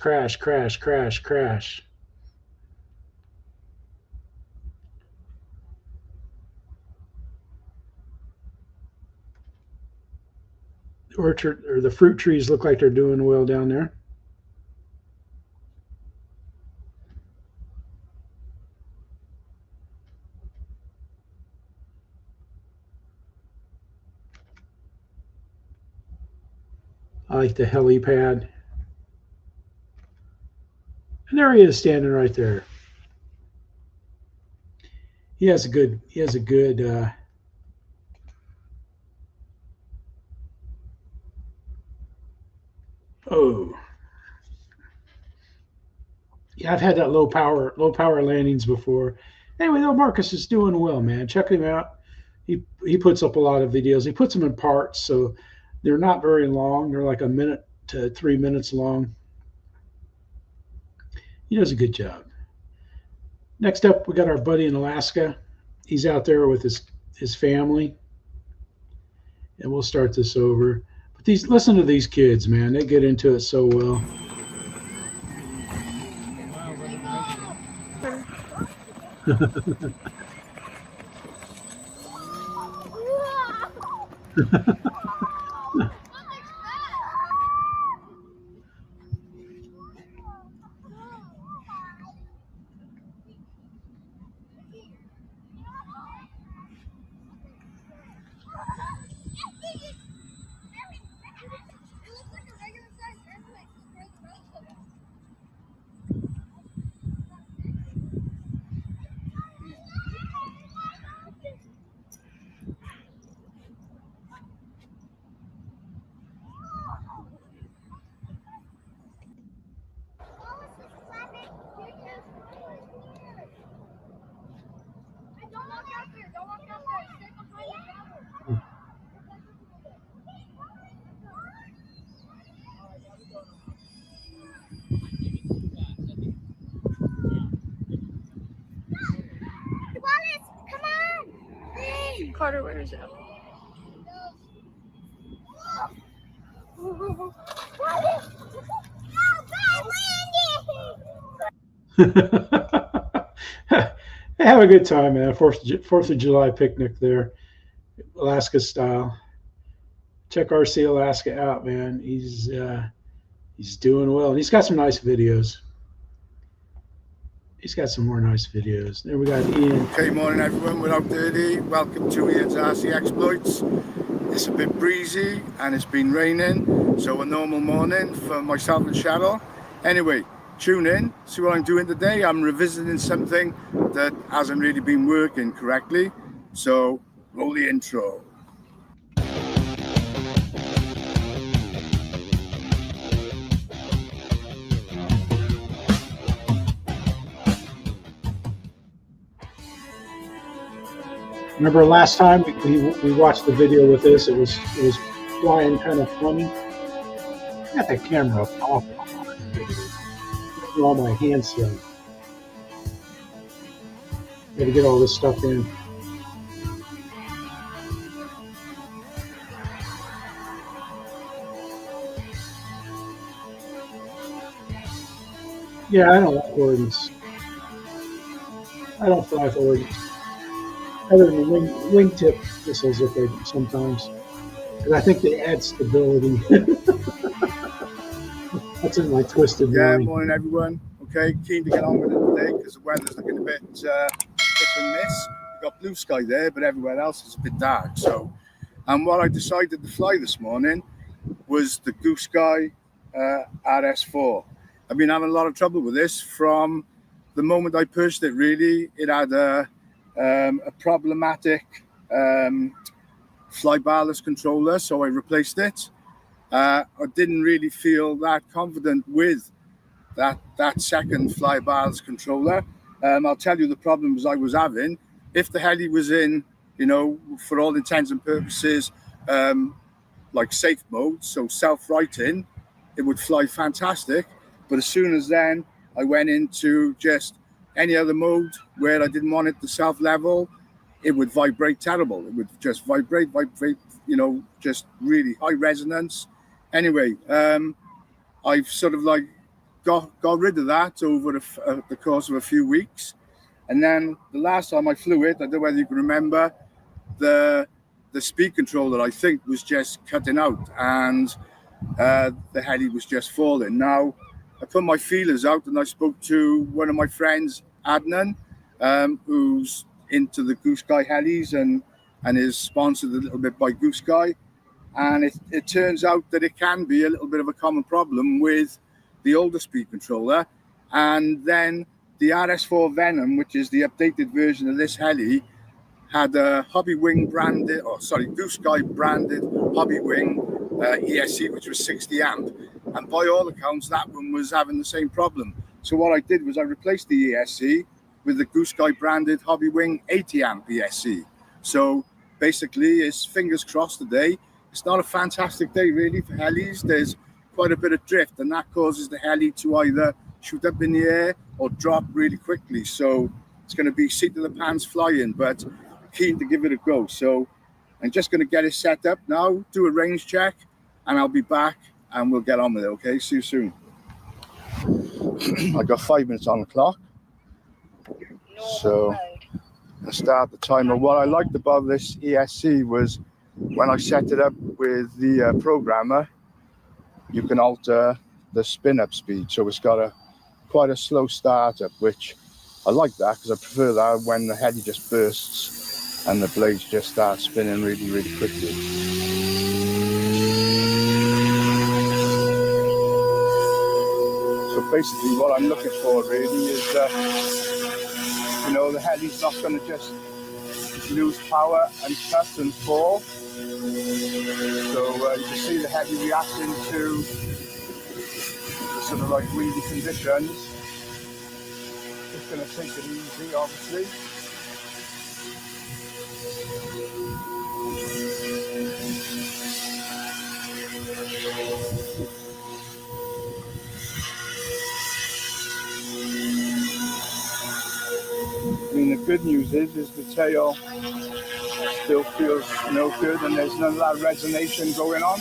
The orchard or the fruit trees look like they're doing well down there. I like the helipad. And there he is standing right there. He has a good oh. Yeah, I've had that low power landings before. Anyway, though, Marcus is doing well, man. Check him out. He puts up a lot of videos. He puts them in parts, so they're not very long. They're like 1 minute to 3 minutes long. He does a good job. Next up, we got our buddy in Alaska. He's out there with his family. And we'll start this over. But listen to these kids, man. They get into it so well. Carter, where is it? Have a good time, man. Fourth of July picnic there, Alaska style. Check RC Alaska out, man. He's doing well. He's got some nice videos. He's got some more nice videos. There we got Ian. Okay, morning everyone. We're out Derry. Welcome to Ian's RC Exploits. It's a bit breezy and it's been raining, so a normal morning for myself and Cheryl. Anyway, tune in, see what I'm doing today. I'm revisiting something that hasn't really been working correctly. So roll the intro. Remember last time we watched the video with this? It was flying kind of funny. I got that camera off. All my hands still. Got to get all this stuff in. Yeah, I don't like ordnance. I don't fly for ordnance. Other than the wingtip missiles that they do sometimes. Because I think they add stability. That's in my twisted mind. Morning everyone. Okay, keen to get on with it today because the weather's looking a bit hit and miss. We've got blue sky there, but everywhere else is a bit dark. So, and what I decided to fly this morning was the Goose Sky RS4. I've been having a lot of trouble with this from the moment I purchased it. Really, it had a problematic fly barless controller, so I replaced it. I didn't really feel that confident with that second fly barless controller. I'll tell you the problems I was having. If the heli was in, you know, for all intents and purposes, like safe mode, so self-righting, it would fly fantastic. But as soon as then I went into just any other mode where I didn't want it to self-level, it would vibrate terrible. It would just vibrate, you know, just really high resonance. Anyway, I've sort of like got rid of that over the course of a few weeks. And then the last time I flew it, I don't know whether you can remember, the speed controller, I think, was just cutting out and the heli was just falling. Now, I put my feelers out and I spoke to one of my friends, Adnan, who's into the Goose Sky helis and is sponsored a little bit by Goose Sky. And it turns out that it can be a little bit of a common problem with the older speed controller. And then the RS4 Venom, which is the updated version of this heli, had a Goose Sky branded Hobby Wing ESC, which was 60 amp. And by all accounts, that one was having the same problem. So what I did was I replaced the ESC with the Goose Sky branded Hobby Wing 80 amp ESC. So basically, it's fingers crossed today. It's not a fantastic day really for helis. There's quite a bit of drift, and that causes the heli to either shoot up in the air or drop really quickly. So it's going to be seat of the pants flying, but keen to give it a go. So I'm just going to get it set up now, do a range check, and I'll be back and we'll get on with it. Okay, see you soon. I got 5 minutes on the clock. So I start the timer. What I liked about this ESC was when I set it up with the programmer, you can alter the spin up speed. So it's got quite a slow startup, which I like that because I prefer that when the heli just bursts and the blades just start spinning really, really quickly. So basically what I'm looking for really is you know, the heli's not going to just lose power and cut and fall. So you can see the heli reacting to sort of like windy conditions. Just going to take it easy, obviously. I mean, the good news is the tail Still feels no good, and there's none of that resonation going on.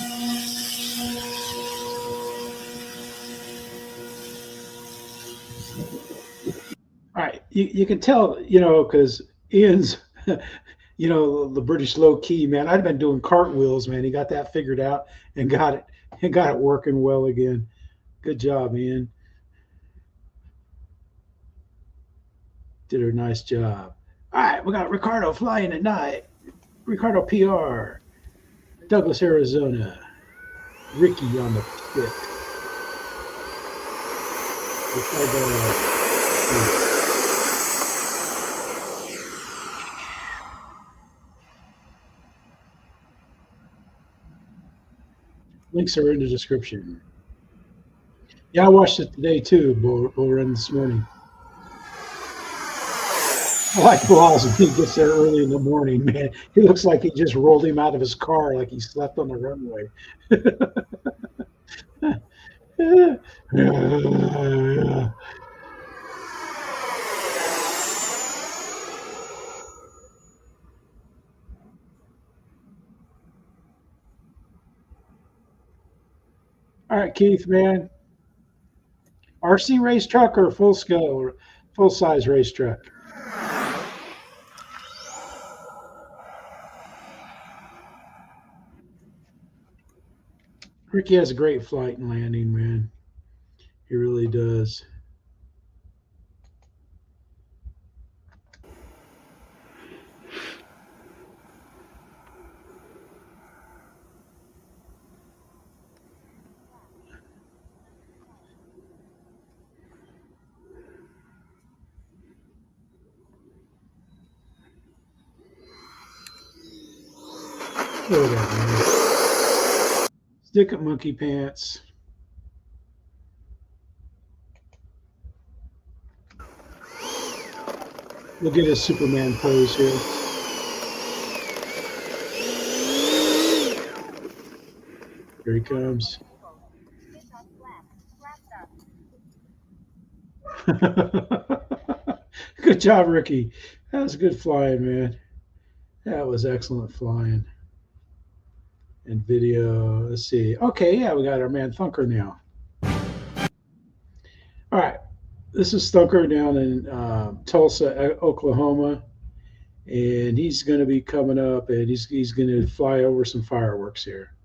All right, you can tell, because Ian's, the British low key, man. I'd been doing cartwheels, man. He got that figured out and got it working well again. Good job, Ian. Did a nice job. All right, we got Ricardo flying at night. Ricardo PR. Douglas, Arizona. Ricky on the pit. Links are in the description. Yeah, I watched it today too, Bull Run this morning. I like Balls when he gets there early in the morning, man. He looks like he just rolled him out of his car like he slept on the runway. All right, Keith, man. RC race truck or full scale or full size race truck? Ricky has a great flight and landing, man. He really does. Look at that, man. Stick up monkey pants. Look at his Superman pose here. Here he comes. Good job, Ricky. That was good flying, man. That was excellent flying. And video, let's see. Okay, yeah, we got our man Thunker now. All right, this is Thunker down in Tulsa, Oklahoma, and he's going to be coming up, and he's going to fly over some fireworks here.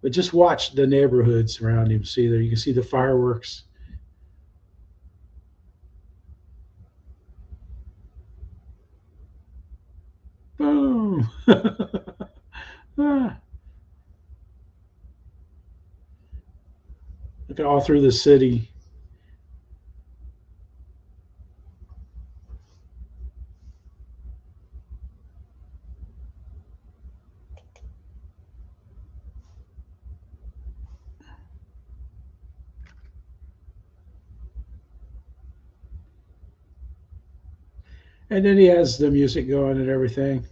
But just watch the neighborhoods around him. See there, you can see the fireworks. Boom. Ah. Look at all through the city. And then he has the music going and everything.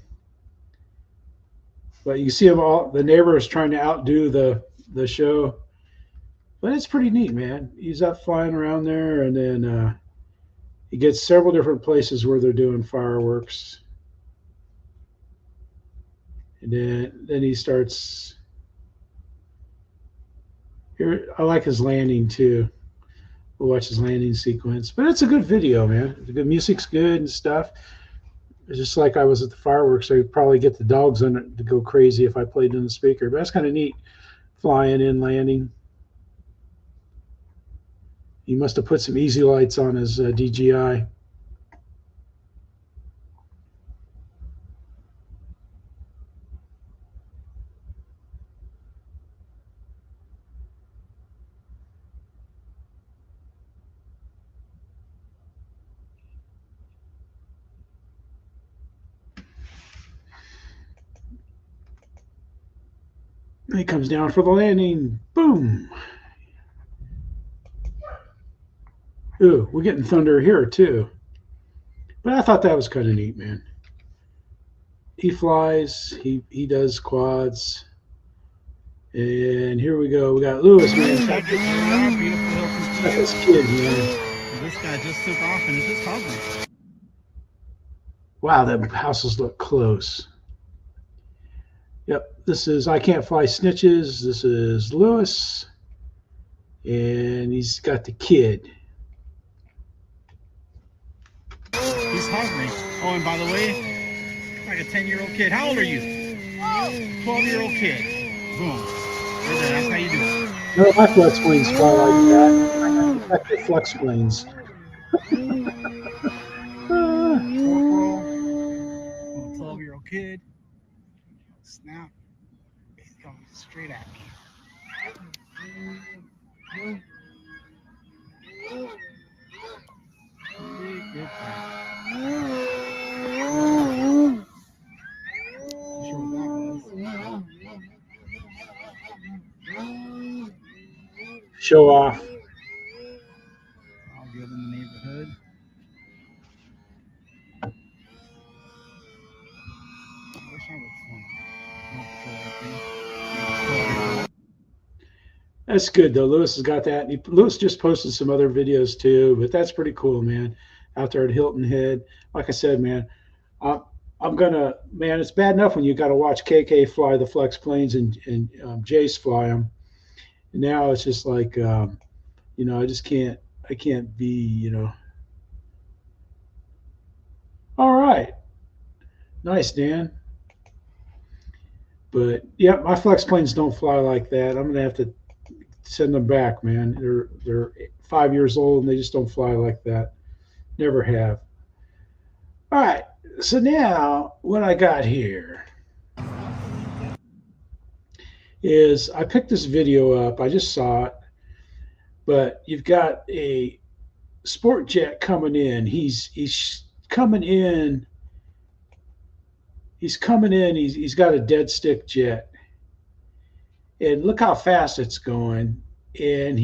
But you see them all, the neighbors trying to outdo the show. But it's pretty neat, man. He's up flying around there, and then he gets several different places where they're doing fireworks. And then he starts here. I like his landing too. We'll watch his landing sequence. But it's a good video, man. The music's good and stuff. It's just like I was at the fireworks. I'd probably get the dogs on it to go crazy if I played in the speaker. But that's kind of neat, flying in, landing. He must have put some easy lights on his DJI. He comes down for the landing. Boom. Ooh, we're getting thunder here too. But I thought that was kind of neat, man. He flies. He does quads. And here we go. We got Lewis, man. Got this kid, man. This guy just took off and is just hovering. Wow, the houses look close. Yep, this is I Can't Fly Snitches. This is Lewis, and he's got the kid. He's Harvey. Oh, and by the way, like a 10-year-old kid. How old are you? 12-year-old kid. Boom. Right there, that's how you do it. No, my flex planes fly like that. I protect the flex planes. Corporal. 12-year-old kid. Snap. He's coming straight at me. Good Show off. All good in the neighborhood. I wish I would. That's good though. Lewis has got that. Lewis just posted some other videos too, but that's pretty cool, man. Out there at Hilton Head. Like I said, man, I'm gonna, man, it's bad enough when you got to watch KK fly the flex planes and Jace fly them. And now it's just like, you know, I can't be, you know. All right. Nice, Dan. But yeah, my flex planes don't fly like that. I'm gonna have to send them back, man. They're 5 years old and they just don't fly like that. Never have. All right. So now what I got here is I picked this video up. I just saw it, but you've got a sport jet coming in. He's coming in. He's coming in. He's got a dead stick jet. And look how fast it's going. And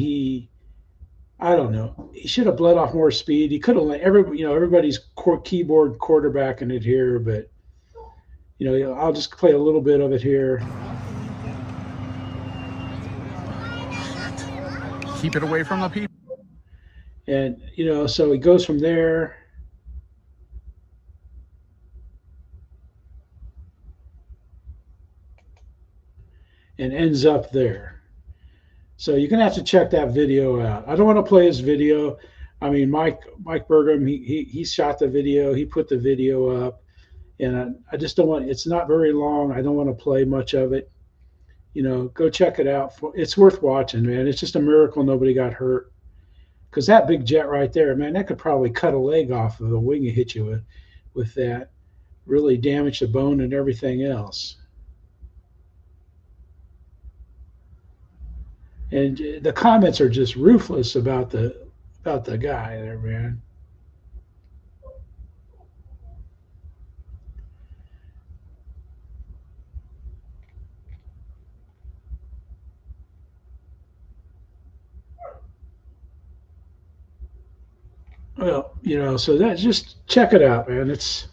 I don't know. He should have bled off more speed. He could have let everybody's keyboard quarterbacking it here, but you know, I'll just play a little bit of it here. Keep it away from the people. And you know, so he goes from there. And ends up there. So you're gonna have to check that video out. I don't want to play his video. I mean, Mike Burgum, he shot the video. He put the video up, and I just don't want. It's not very long. I don't want to play much of it. You know, go check it out. It's worth watching, man. It's just a miracle nobody got hurt. Because that big jet right there, man, that could probably cut a leg off of the wing you hit you with that. Really damage the bone and everything else. And the comments are just ruthless about the guy there, man. Well, you know, so just check it out, man. It's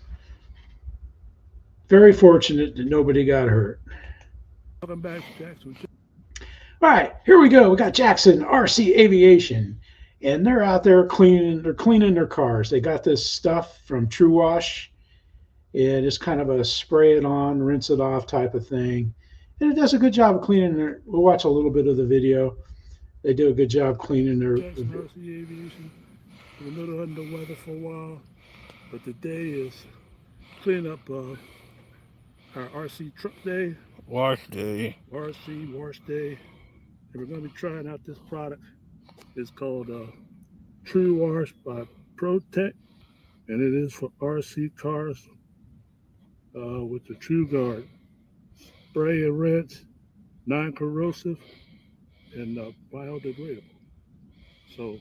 very fortunate that nobody got hurt. Welcome back to Jackson. All right, here we go. We got Jackson RC Aviation, and they're out there cleaning. They're cleaning their cars. They got this stuff from True Wash, and it's kind of a spray it on, rinse it off type of thing, and it does a good job of cleaning their. We'll watch a little bit of the video. They do a good job cleaning their. Jackson RC Aviation. We're a little under the weather for a while, but today is clean up our RC truck day. Wash day. RC wash day. And we're going to be trying out this product. It's called True Wash by ProTech, and it is for RC cars with the True Guard. Spray and rinse, non-corrosive, and biodegradable. So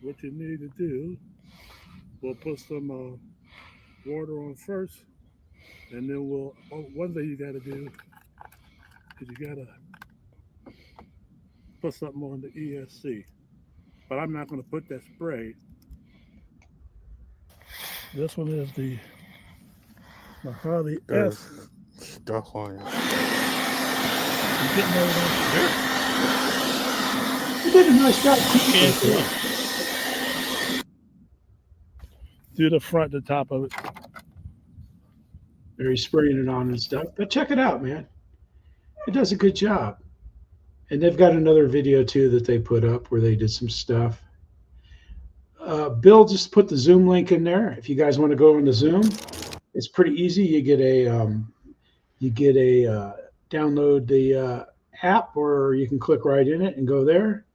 what you need to do, we'll put some water on first, and then one thing you got to do is you got to put something on the ESC. But I'm not going to put that spray. This one is the Harvey S. Stuff on it. You're getting everything. You did a nice job. Do the front, the top of it. There he's spraying it on and stuff. But check it out, man. It does a good job. And they've got another video too that they put up where they did some stuff. Bill just put the Zoom link in there. If you guys want to go into Zoom, it's pretty easy. You get a download the app, or you can click right in it and go there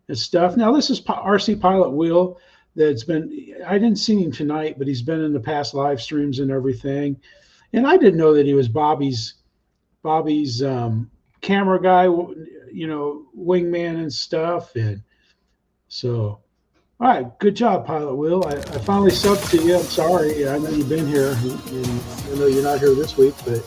and stuff. Now this is RC Pilot Will. That's been, I didn't see him tonight, but he's been in the past live streams and everything. And I didn't know that he was Bobby's camera guy, you know, wingman and stuff. And so, all right, good job, Pilot Will. I finally subbed to you. I'm sorry. I know you've been here. And I know you're not here this week, but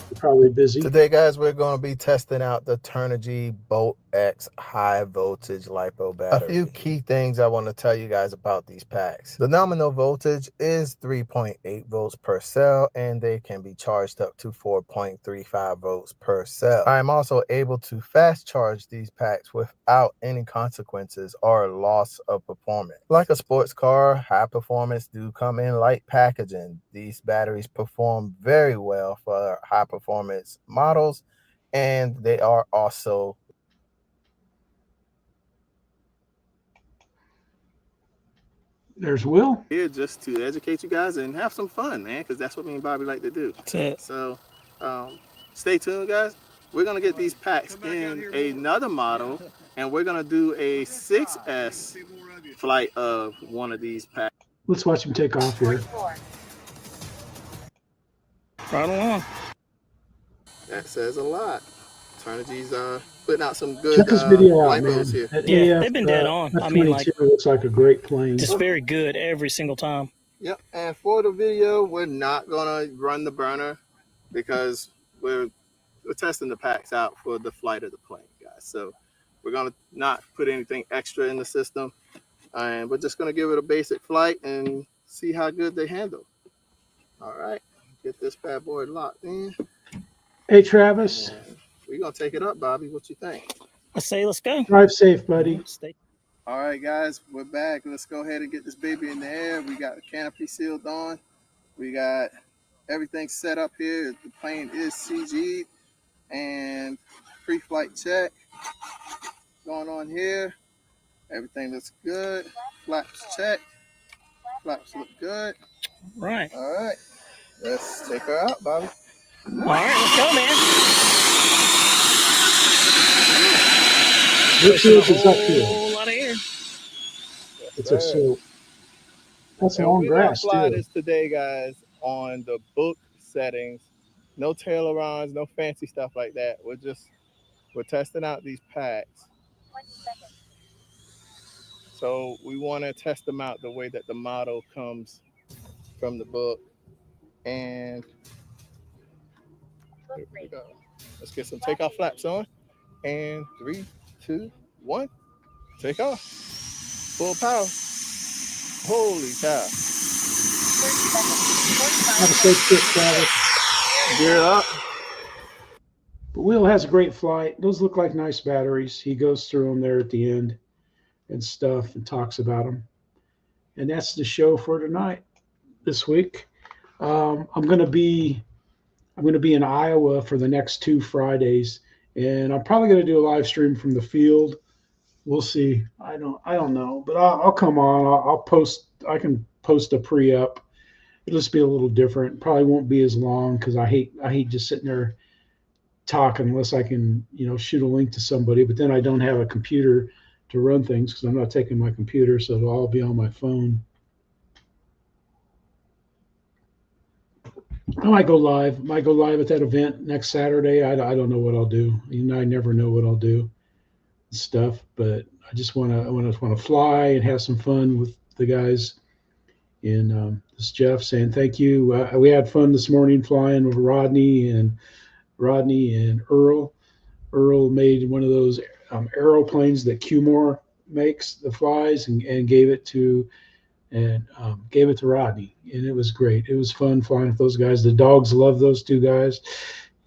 you're probably busy. Today, guys, we're going to be testing out the Turnigy Bolt X high voltage LiPo battery. A few key things I want to tell you guys about these packs. The nominal voltage is 3.8 volts per cell, and they can be charged up to 4.35 volts per cell. I am also able to fast charge these packs without any consequences or loss of performance. Like a sports car, high performance do come in light packaging. These batteries perform very well for high performance models, and they are also There's Will. here just to educate you guys and have some fun, man, because that's what me and Bobby like to do. That's it. So stay tuned, guys. We're going to get these packs in another model, and we're going to do a 6S flight of one of these packs. Let's watch him take off here. Right along. That says a lot. Turnigy's putting out some good Check this video out, man. LiPos here. That Yeah, AF, they've been dead on. I mean, like, F-22 looks like a great plane. just very good every single time. Yep, and for the video, we're not gonna run the burner because we're testing the packs out for the flight of the plane, guys. So we're gonna not put anything extra in the system, and we're just gonna give it a basic flight and see how good they handle. All right, get this bad boy locked in. Hey, Travis. We're gonna take it up, Bobby. What you think? I say let's go. Drive safe, buddy. All right, guys, we're back. Let's go ahead and get this baby in the air. We got the canopy sealed on. We got everything set up here. The plane is CG'd, and pre-flight check going on here. Everything looks good. Flaps check. Flaps look good. Right. All right. Let's take her out, Bobby. All right, let's go, man. This is up here. Whole lot of air. It's a slope. That's long grass, we're gonna fly too. this today, guys, on the book settings. No ailerons, no fancy stuff like that. We're testing out these packs. So we want to test them out the way that the model comes from the book. And here we go. Let's get some takeoff flaps on. And 3, 2, 1, take off. Full power. Holy cow. Have a safe trip, Travis. Gear up. But Will has a great flight. Those look like nice batteries. He goes through them there at the end and stuff and talks about them. And that's the show for tonight, this week. I'm going to be in Iowa for the next 2 Fridays, and I'm probably going to do a live stream from the field. We'll see. I don't know, but I'll come on. I'll post. I can post a pre-up. It'll just be a little different. Probably won't be as long because I hate just sitting there talking unless I can, shoot a link to somebody. But then I don't have a computer to run things because I'm not taking my computer, so it'll all be on my phone. I might go live. At that event next Saturday. I don't know what I'll do. I never know what I'll do. Stuff, but I just want to fly and have some fun with the guys. And this is Jeff saying thank you. We had fun this morning flying with Rodney and Earl. Earl made one of those aeroplanes that Qmore makes, the flies, and gave it to Rodney, and it was great. It was fun flying with those guys. The dogs love those 2 guys.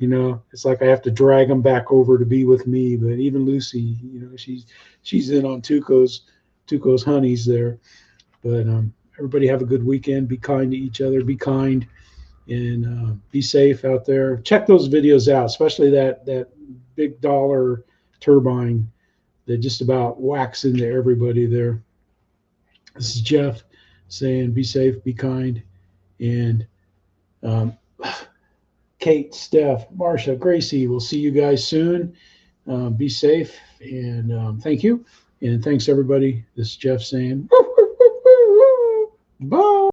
It's like I have to drag them back over to be with me. But even Lucy, she's in on Tuco's honeys there. But everybody have a good weekend. Be kind to each other. Be kind and be safe out there. Check those videos out, especially that big dollar turbine that just about whacks into everybody there. This is Jeff saying be safe, be kind, and Kate, Steph, Marsha, Gracie, we'll see you guys soon. Be safe, and thank you. And thanks, everybody. This is Jeff saying, bye.